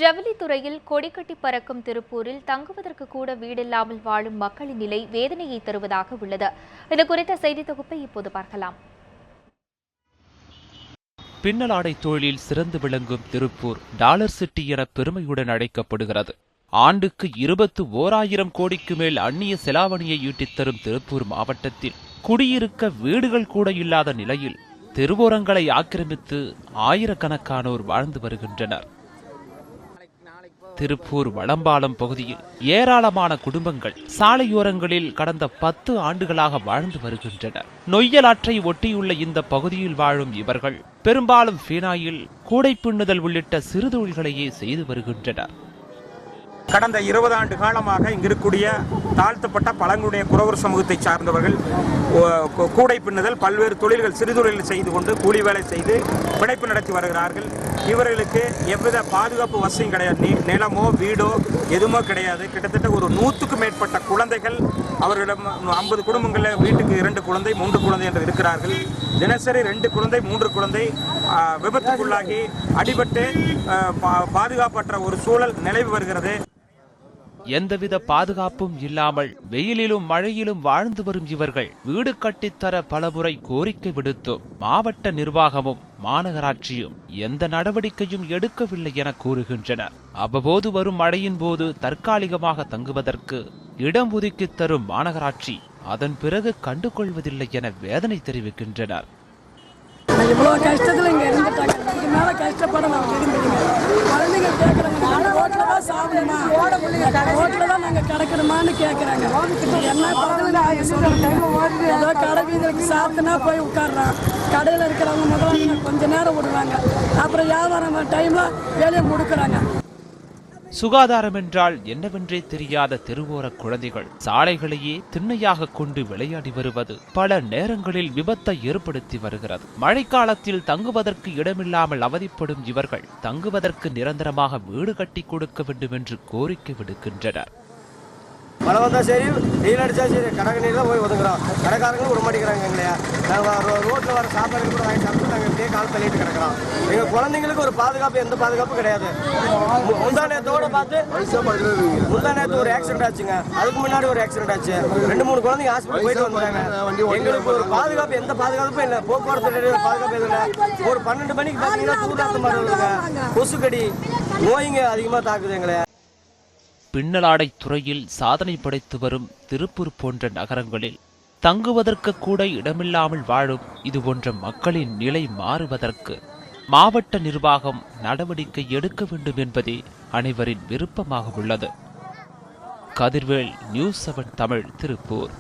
ஜவுளித்துறையில் கொடிகட்டி பறக்கும் திருப்பூரில் தங்குவதற்கு கூட வீடில்லாமல் வாழும் மக்களின் நிலை வேதனையை தருவதாக உள்ளது. இது குறித்த செய்தி தொகுப்பை இப்போது பார்க்கலாம். பின்னலாடை தொழிலில் சிறந்து விளங்கும் திருப்பூர் டாலர் சிட்டி என பெருமையுடன் அழைக்கப்படுகிறது. ஆண்டுக்கு 21,000 கோடிக்கு மேல் அந்நிய செலாவணியை ஈட்டித் தரும் திருப்பூர் மாவட்டத்தில் குடியிருக்க வீடுகள் கூட இல்லாத நிலையில் தெருவோரங்களை ஆக்கிரமித்து ஆயிரக்கணக்கானோர் வாழ்ந்து வருகின்றனர். திருப்பூர் வளம்பாலம் பகுதியில் ஏராளமான குடும்பங்கள் சாலையோரங்களில் கடந்த 10 ஆண்டுகளாக வாழ்ந்து வருகின்றனர். நொய்யலாற்றை ஒட்டியுள்ள இந்த பகுதியில் வாழும் இவர்கள் பெரும்பாலும் ஃபீனாயில் கூடை பின்னுதல் உள்ளிட்ட சிறு தொழில்களையே செய்து வருகின்றனர். கடந்த 20 ஆண்டு காலமாக இங்கிருக்கூடிய தாழ்த்தப்பட்ட பழங்குடியின குறவர் சமூகத்தை சார்ந்தவர்கள் கூடை பின்னுதல் பல்வேறு தொழில்கள் சிறு தொழில்கள் செய்து கொண்டு கூலி வேலை செய்து பிழைப்பு நடத்தி வருகிறார்கள். இவர்களுக்கு எவ்வித பாதுகாப்பு வசதியும் கிடையாது. நிலமோ வீடோ எதுவுமோ கிடையாது. கிட்டத்தட்ட ஒரு 100க்கும் மேற்பட்ட குழந்தைகள் அவர்களிடம் 50 குடும்பங்களில் வீட்டுக்கு 2 குழந்தை 3 குழந்தை என்று இருக்கிறார்கள். தினசரி 2 குழந்தை 3 குழந்தை விபத்துக்குள்ளாகி அடிபட்டு பாதுகாப்பற்ற ஒரு சூழல் நிலவி வருகிறது. எந்தவித பாதுகாப்பும் இல்லாமல் வெயிலிலும் மழையிலும் வாழ்ந்து வரும் இவர்கள் வீடு கட்டித்தர பலமுறை கோரிக்கை விடுத்தும் மாவட்ட நிர்வாகமும் மாநகராட்சியும் எந்த நடவடிக்கையும் எடுக்கவில்லை என கூறுகின்றனர். அவ்வப்போது வரும் மழையின் போது தற்காலிகமாக தங்குவதற்கு இடம் ஒதுக்கி தரும் மாநகராட்சி அதன் பிறகு கண்டுகொள்வதில்லை என வேதனை தெரிவிக்கின்றனர். இவ்வளோ கஷ்டத்தில் இங்கே இருந்துட்டாங்க. இதுக்கு மேலே கஷ்டப்பட நான் விரும்புகிறீங்க. குழந்தைங்க கேட்குறாங்க, நாங்கள் ரோட்டில் தான் சாப்பிடுமா, ரோட்டில் தான் நாங்கள் கிடக்கணுமான்னு கேட்குறாங்க. என்ன பக்கத்தில் நாங்கள் சொல்கிறோம், ஏதோ கடை வீதிக்கு சாப்பிட்டுனா போய் உட்காடுறோம். கடையில் இருக்கிறவங்க முதல்ல கொஞ்ச நேரம் விடுவாங்க, அப்புறம் வியாபாரம் டைமில் வேலையை முடுக்கிறாங்க. சுகாதாரம் என்றால் என்னவென்றே தெரியாத தெருவோர குழந்தைகள் சாலைகளையே திண்ணையாக கொண்டு விளையாடி வருவது பல நேரங்களில் விபத்தை ஏற்படுத்தி வருகிறது. மழைக்காலத்தில் தங்குவதற்கு இடமில்லாமல் அவதிப்படும் இவர்கள் தங்குவதற்கு நிரந்தரமாக வீடு கட்டி கொடுக்க வேண்டும் என்று கோரிக்கை விடுக்கின்றனர். மழை வந்தால் சரி, வெயில் அடித்தா சரி, கடைக்கணியில் போய் ஒதுங்குறோம். கடைக்காரங்களும் விட மாட்டேங்கிறாங்க எங்களையா. நாங்கள் ரோட்டில் வர சாப்பாடு கூட வாங்கி சாப்பிட்டு நாங்கள் இப்படியே கால் தள்ளிட்டு கிடக்கிறோம். எங்கள் குழந்தைங்களுக்கு ஒரு பாதுகாப்பு, எந்த பாதுகாப்பும் கிடையாது. முந்தா நேரத்தோடு பார்த்து முந்தா நேரத்து ஒரு ஆக்சிடென்ட் ஆச்சுங்க. அதுக்கு முன்னாடி ஒரு ஆக்சிடென்ட் ஆச்சு. 2-3 குழந்தைங்க ஹாஸ்பிட்டல் போயிட்டு வந்துட்டாங்க. எங்களுக்கு ஒரு பாதுகாப்பு, எந்த பாதுகாப்பும் இல்லை. போக்குவரத்து பாதுகாப்பு எதுவும் இல்லை. ஒரு 12 மணிக்கு பார்த்தீங்கன்னா தூராத்த மாதிரி வருதுங்க. கொசுக்கடி நோய்ங்க அதிகமாக தாக்குது எங்களை. பின்னலாடை துறையில் சாதனை படைத்து வரும் திருப்பூர் போன்ற நகரங்களில் தங்குவதற்கு கூட இடமில்லாமல் வாழும் இது போன்ற மக்களின் நிலை மாறுவதற்கு மாவட்ட நிர்வாகம் நடவடிக்கை எடுக்க வேண்டும் என்பதே அனைவரின் விருப்பமாக உள்ளது. கதிர்வேல், நியூஸ் 7 தமிழ், திருப்பூர்.